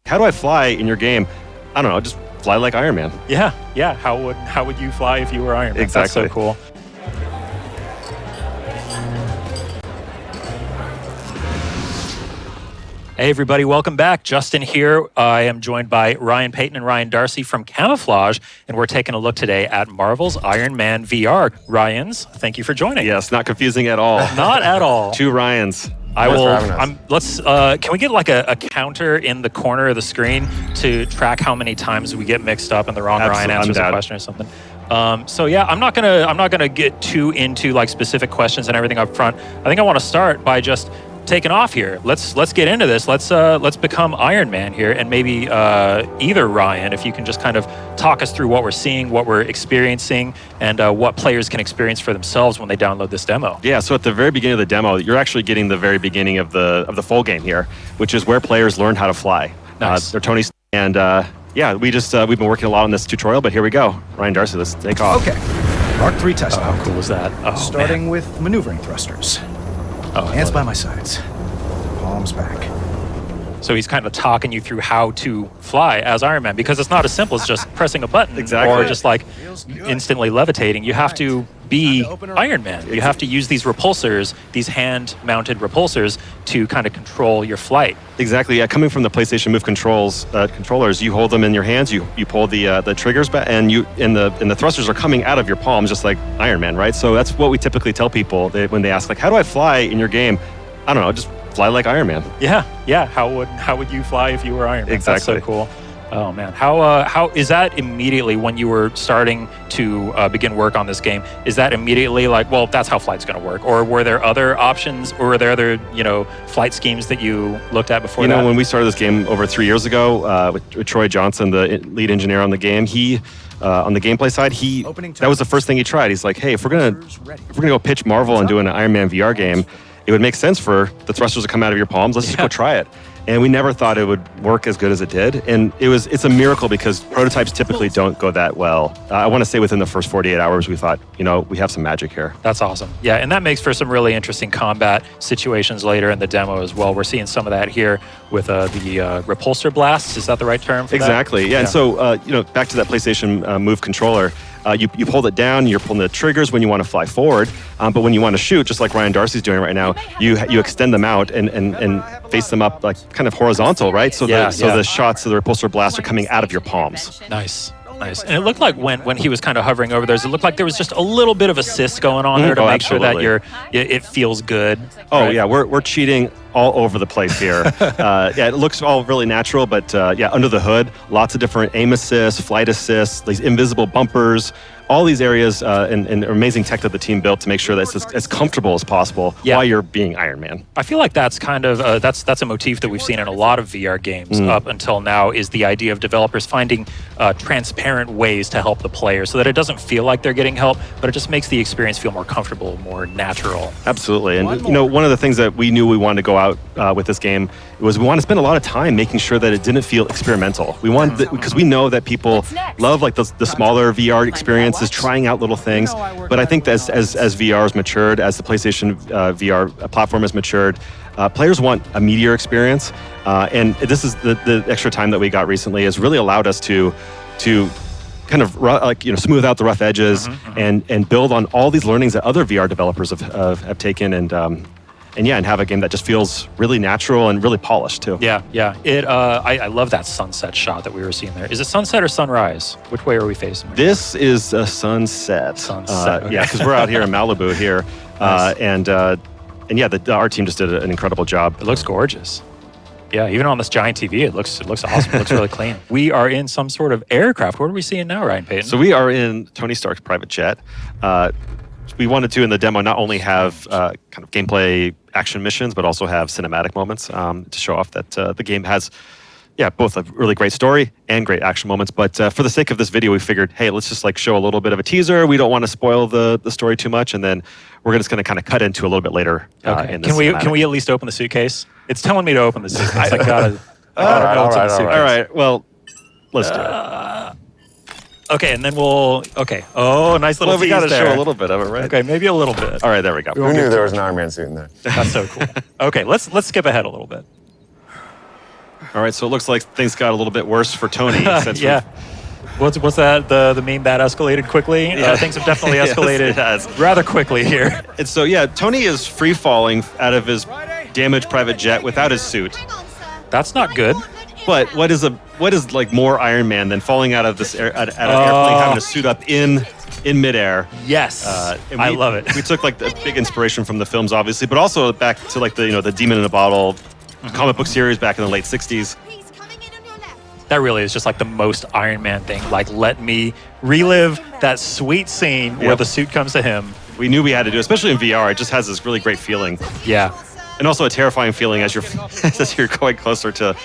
How do I fly in your game? I don't know, just fly like Iron Man. Yeah. How would you fly if you were Iron Man? Exactly. That's so cool. Hey everybody, welcome back. Justin here. I am joined by Ryan Payton and Ryan Darcy from Camouflaj, and we're taking a look today at Marvel's Iron Man VR. Ryans, thank you for joining. Yes, not confusing at all. Not at all. Two Ryans. I will. Can we get like a counter in the corner of the screen to track how many times we get mixed up and the wrong Ryan answers a question or something? So yeah, I'm not gonna get too into like specific questions and everything up front. I think I want to start by just taking off here. Let's get into this. Let's become Iron Man here, and maybe either Ryan, if you can just kind of talk us through what we're seeing, what we're experiencing, and what players can experience for themselves when they download this demo. Yeah. So at the very beginning of the demo, you're actually getting the very beginning of the full game here, which is where players learn how to fly. Nice. They're Tony and yeah, we've been working a lot on this tutorial, but here we go. Ryan Darcy, let's take off. Okay. Mark III test. How cool is that? Oh, starting with maneuvering thrusters. Hands by my sides. Palms back. So he's kind of talking you through how to fly as Iron Man, because it's not as simple as just pressing a button or just like instantly levitating. You have to be Iron Man. You have to use these repulsors, these hand-mounted repulsors, to kind of control your flight. Exactly. Yeah. Coming from the PlayStation Move controllers, you hold them in your hands. You pull the triggers back, and the thrusters are coming out of your palms, just like Iron Man, right? So that's what we typically tell people when they ask, like, how do I fly in your game? I don't know, just fly like Iron Man. Yeah. How would you fly if you were Iron Man? Exactly. That's so cool. Oh man, how is that immediately when you were starting to begin work on this game? Is that immediately like, well, that's how flight's going to work, or were there other options, or were there other flight schemes that you looked at before? When we started this game over 3 years ago with Troy Johnson, the lead engineer on the game, he on the gameplay side, that was the first thing he tried. He's like, hey, if we're gonna go pitch Marvel and do an Iron Man VR game, it would make sense for the thrusters to come out of your palms. Let's just go try it. And we never thought it would work as good as it did. And it's a miracle because prototypes typically don't go that well. I want to say within the first 48 hours, we thought, we have some magic here. That's awesome. Yeah, and that makes for some really interesting combat situations later in the demo as well. We're seeing some of that here with the repulsor blasts. Is that the right term for exactly, that? Yeah. And so, back to that PlayStation Move controller, you hold it down, you're pulling the triggers when you want to fly forward, but when you want to shoot, just like Ryan Darcy's doing right now, you extend them out and face them up like kind of horizontal, right? So the shots of the repulsor blast are coming out of your palms. Nice. And it looked like when he was kind of hovering over those, it looked like there was just a little bit of assist going on there to make sure that it feels good. Oh right? Yeah, we're cheating all over the place here. It looks all really natural, but under the hood, lots of different aim assists, flight assists, these invisible bumpers, all these areas and amazing tech that the team built to make sure that it's as comfortable as possible while you're being Iron Man. I feel like that's kind of that's a motif that we've seen in a lot of VR games up until now, is the idea of developers finding transparent ways to help the player so that it doesn't feel like they're getting help, but it just makes the experience feel more comfortable, more natural. Absolutely. And one of the things that we knew we wanted to go out with this game was we want to spend a lot of time making sure that it didn't feel experimental. We wanted because we know that people love like the smaller VR experiences, trying out little things. But I think that as VR has matured, as the PlayStation VR platform has matured, players want a meatier experience. And this is the extra time that we got recently has really allowed us to kind of smooth out the rough edges and build on all these learnings that other VR developers have taken and have a game that just feels really natural and really polished too. Yeah. I love that sunset shot that we were seeing there. Is it sunset or sunrise? Which way are we facing? This is a sunset. Okay. Yeah, because we're out here in Malibu here, nice. Our team just did an incredible job. It looks gorgeous. Yeah, even on this giant TV, it looks awesome. It looks really clean. We are in some sort of aircraft. What are we seeing now, Ryan Payton? So we are in Tony Stark's private jet. We wanted to, in the demo, not only have kind of gameplay action missions, but also have cinematic moments to show off that the game has, both a really great story and great action moments. But for the sake of this video, we figured, hey, let's just like show a little bit of a teaser. We don't want to spoil the story too much, and then we're just going to kind of cut into a little bit later. In this can we at least open the suitcase? It's telling me to open the suitcase. I gotta all right. Well, let's do it. Okay, and then we'll. Okay. Oh, nice little. Well, we got to show a little bit of it, right? Okay, maybe a little bit. All right, there we go. Who knew there was an Iron Man suit in there? That's so cool. Okay, let's skip ahead a little bit. All right, so it looks like things got a little bit worse for Tony. Since Yeah. What's that? The meme that escalated quickly? Yeah. Things have definitely escalated Yes, it has. rather quickly here. And so, yeah, Tony is free falling out of his damaged private jet without his suit. That's not good. But what is like more Iron Man than falling out of this out of airplane, having to suit up in midair? Yes, And I love it. We took like the big inspiration from the films, obviously, but also back to like the Demon in a Bottle comic book series back in the late '60s. That really is just like the most Iron Man thing. Like, let me relive that sweet scene where the suit comes to him. We knew we had to do it, especially in VR. It just has this really great feeling, Yeah. and also a terrifying feeling as you're as you're going closer to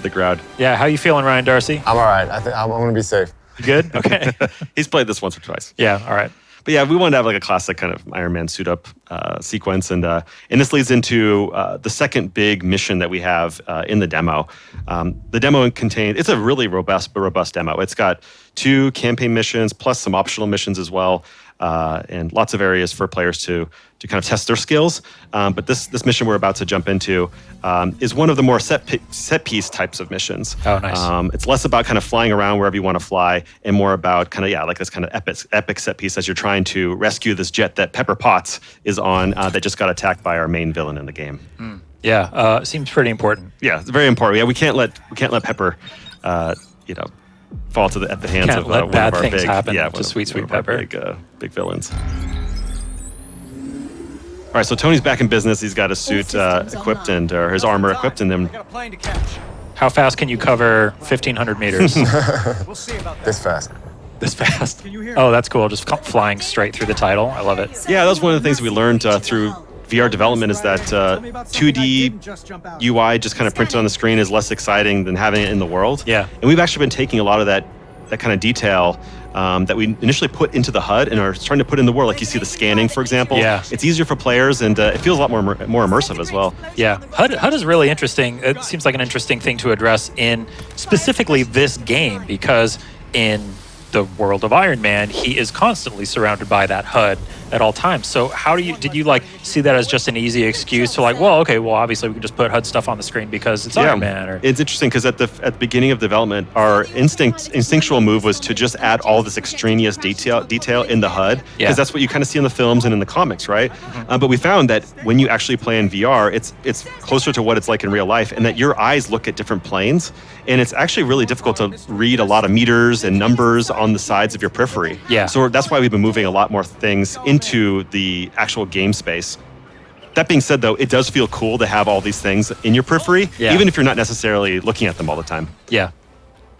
the ground. Yeah, how you feeling, Ryan Darcy? I'm all right. I think I'm going to be safe. You good? Okay. He's played this once or twice. Yeah, all right. But yeah, we wanted to have like a classic kind of Iron Man suit up sequence, and this leads into the second big mission that we have in the demo. The demo contains it's a really robust demo. It's got 2 campaign missions plus some optional missions as well, and lots of areas for players to kind of test their skills. But this mission we're about to jump into is one of the more set piece types of missions. Oh, nice. It's less about kind of flying around wherever you want to fly, and more about kind of like this kind of epic set piece as you're trying to rescue this jet that Pepper Potts is on that just got attacked by our main villain in the game. Yeah, seems pretty important. Yeah, it's very important. Yeah, we can't let Pepper, fall to at the hands Can't of let one bad of our things big, happen yeah, to one of- Sweet one of our Pepper. big villains. All right, so Tony's back in business. He's got his suit equipped or his armor equipped, and then How fast can you cover 1,500 meters? This fast. This fast? Oh, that's cool. Just flying straight through the title. I love it. yeah, that was one of the things we learned through VR development is that 2D UI just kind of printed on the screen is less exciting than having it in the world. Yeah. And we've actually been taking a lot of that kind of detail that we initially put into the HUD and are starting to put in the world. Like you see the scanning, for example. Yeah. It's easier for players and it feels a lot more immersive as well. Yeah, HUD is really interesting. It seems like an interesting thing to address in specifically this game because in the world of Iron Man, he is constantly surrounded by that HUD at all times. So did you like see that as just an easy excuse to like, well, okay, well, obviously we can just put HUD stuff on the screen because it's Iron Man? Or It's interesting because at the beginning of development, our instinctual move was to just add all this extraneous detail in the HUD because Yeah. that's what you kind of see in the films and in the comics, right? But we found that when you actually play in VR, it's closer to what it's like in real life, and that your eyes look at different planes, and it's actually really difficult to read a lot of meters and numbers on the sides of your periphery. Yeah. So that's why we've been moving a lot more things into the actual game space. That being said, though, it does feel cool to have all these things in your periphery, Yeah. even if you're not necessarily looking at them all the time. yeah,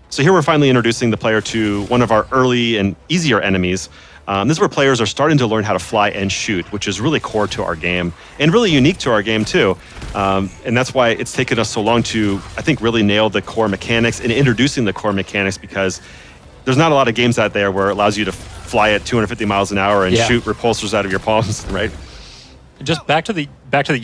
So here we're finally introducing the player to one of our early and easier enemies. This is where players are starting to learn how to fly and shoot, which is really core to our game and really unique to our game too. And that's why it's taken us so long to, I think, really nail the core mechanics and introducing the core mechanics, because there's not a lot of games out there where it allows you to fly at 250 miles an hour and Yeah. shoot repulsors out of your palms, right? just back to the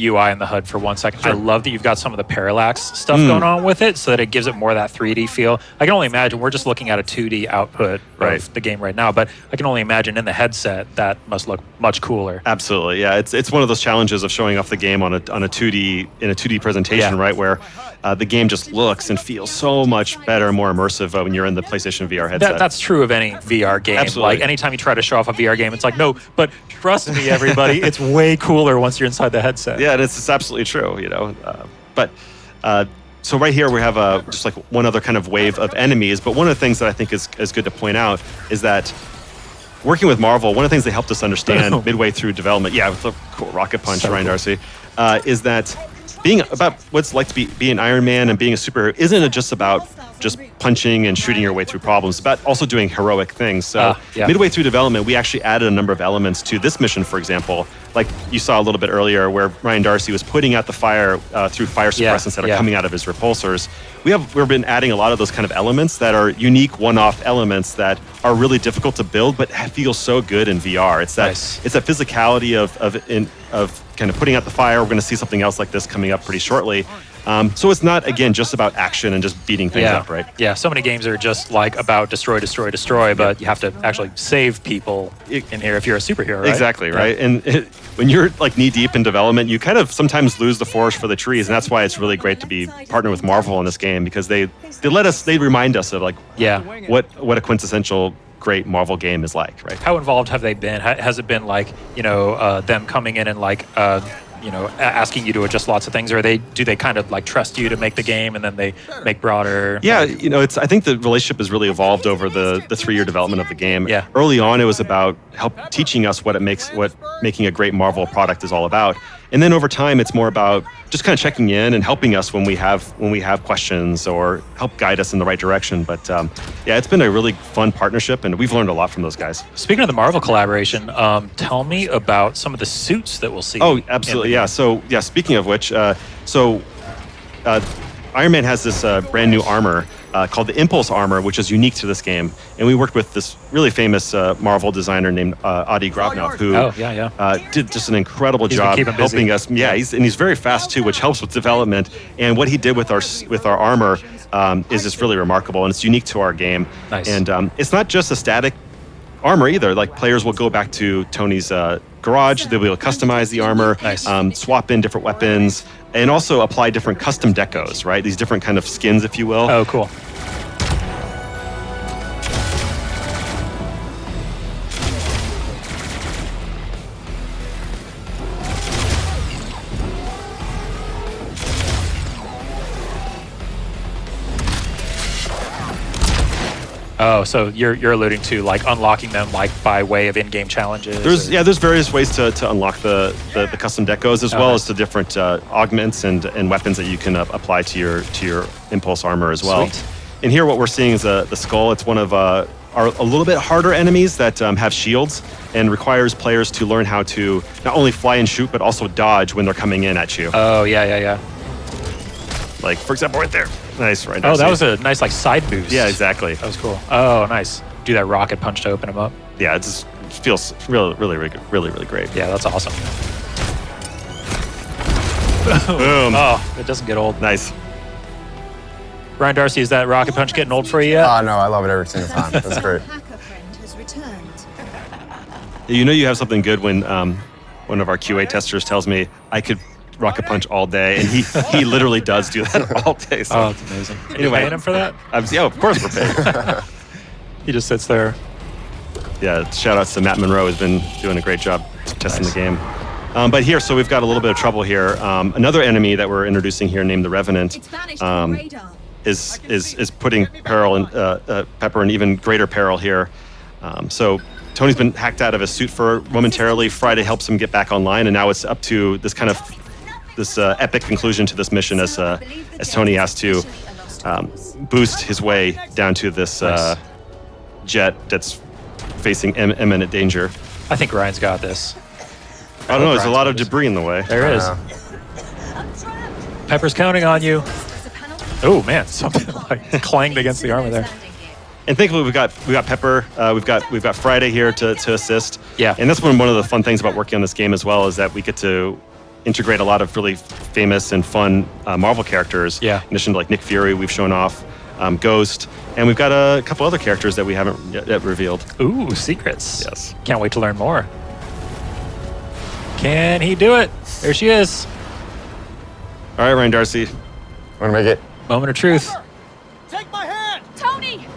UI and the HUD for 1 second. Sure. I love that you've got some of the parallax stuff going on with it, so that it gives it more of that 3D feel. I can only imagine we're just looking at a 2D output Right. of the game right now, but I can only imagine in the headset that must look much cooler. Absolutely, yeah. It's one of those challenges of showing off the game on a 2D presentation, Yeah. right? Where the game just looks and feels so much better and more immersive when you're in the PlayStation VR headset. That's true of any VR game. Absolutely. Like anytime you try to show off a VR game, it's like, no, but trust me, everybody, it's way cooler once you're inside the headset. Yeah, and it's absolutely true, So right here we have just like one other kind of wave of enemies. But one of the things that I think is good to point out is that working with Marvel, one of the things they helped us understand midway through development, with a cool rocket punch, So Ryan cool. Darcy, is that being about what's like to be an Iron Man and being a superhero isn't just about just punching and shooting your way through problems. It's about also doing heroic things. So Yeah. midway through development, we actually added a number of elements to this mission, for example, like you saw a little bit earlier where Ryan Darcy was putting out the fire through fire suppressants that are coming out of his repulsors. We've been adding a lot of those kind of elements that are unique one-off elements that are really difficult to build but feel so good in VR. It's that Nice. it's that physicality of kind of putting out the fire. We're going to see something else like this coming up pretty shortly. So it's not, again, just about action and just beating things up, right? Yeah, so many games are just like about destroy, destroy, destroy, but you have to actually save people in here if you're a superhero, right? Exactly, right? And when you're like knee deep in development, you kind of sometimes lose the forest for the trees, and that's why it's really great to be partnered with Marvel in this game, because they remind us of like what a quintessential great Marvel game is like, right? How involved have they been? Has it been like, them coming in and like, asking you to adjust lots of things, or do they kind of like trust you to make the game and then they make broader? Yeah, I think the relationship has really evolved over the 3-year development of the game. Yeah. Early on, it was about teaching us what making a great Marvel product is all about. And then over time, it's more about just kind of checking in and helping us when we have questions or help guide us in the right direction. But it's been a really fun partnership, and we've learned a lot from those guys. Speaking of the Marvel collaboration, tell me about some of the suits that we'll see. Oh, absolutely, yeah. So, speaking of which, Iron Man has this brand new armor called the Impulse armor, which is unique to this game. And we worked with this really famous Marvel designer named Adi Grabnov, who did just an incredible job helping us. Yeah, he's very fast too, which helps with development. And what he did with our armor is just really remarkable, and it's unique to our game. Nice. And it's not just a static armor either. Like, players will go back to Tony's garage, they'll be able to customize the armor, swap in different weapons, and also apply different custom decos, right? These different kind of skins, if you will. Oh, cool. Oh, so you're alluding to like unlocking them like by way of in-game challenges? There's various ways to unlock the custom decos, as well as the different augments and weapons that you can apply to your Impulse armor as well. Sweet. And here what we're seeing is the skull. It's one of a little bit harder enemies that have shields, and requires players to learn how to not only fly and shoot, but also dodge when they're coming in at you. Oh, yeah. Like, for example, right there. Nice, right? Oh, that was a nice like side boost. Yeah, exactly. That was cool. Oh, nice. Do that rocket punch to open them up. Yeah, it just feels really great. Yeah, that's awesome. Boom. Oh, it doesn't get old. Nice. Ryan Darcy, is that rocket punch getting old for you yet? Oh, no, I love it every single time. That's great. You have something good when one of our QA testers tells me I could rocket punch all day, and he literally does do that all day. So. Oh, it's amazing. Anyway, you paying him for that? Of course we're paying. He just sits there. Yeah, shout outs to Matt Monroe, who's been doing a great job testing the game. But here, so we've got a little bit of trouble here. Another enemy that we're introducing here, named the Revenant, is putting Pepper in even greater peril here. So Tony's been hacked out of his suit for momentarily. Friday helps him get back online, and now it's up to this kind of epic conclusion to this mission as Tony has to boost his way down to this jet that's facing imminent danger. I think Ryan's got this. I don't know. There's a lot of debris in the way. There is. Pepper's counting on you. Oh man, something like clanged against the armor there. And thankfully, we've got Pepper, we've got Friday here to assist. Yeah. And that's one of the fun things about working on this game as well, is that we get to integrate a lot of really famous and fun Marvel characters. Yeah. In addition to like Nick Fury, we've shown off, Ghost, and we've got a couple other characters that we haven't yet revealed. Ooh, secrets. Yes. Can't wait to learn more. Can he do it? There she is. All right, Ryan Darcy. Want to make it? Moment of truth. Take my hand! Tony!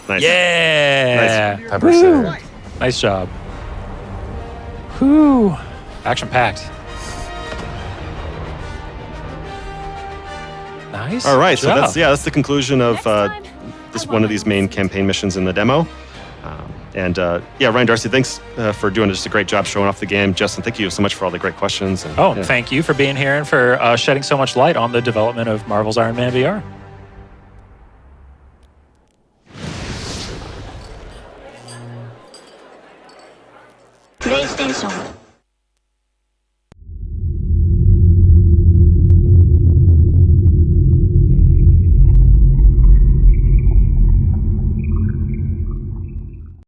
Nice. Yeah. Nice. Pepper saved. Nice job. Whew. Action packed. Nice. All right, Good job. so that's the conclusion of one of these main campaign missions in the demo. Ryan Darcy, thanks for doing just a great job showing off the game. Justin, thank you so much for all the great questions. And, Thank you for being here and for shedding so much light on the development of Marvel's Iron Man VR. PlayStation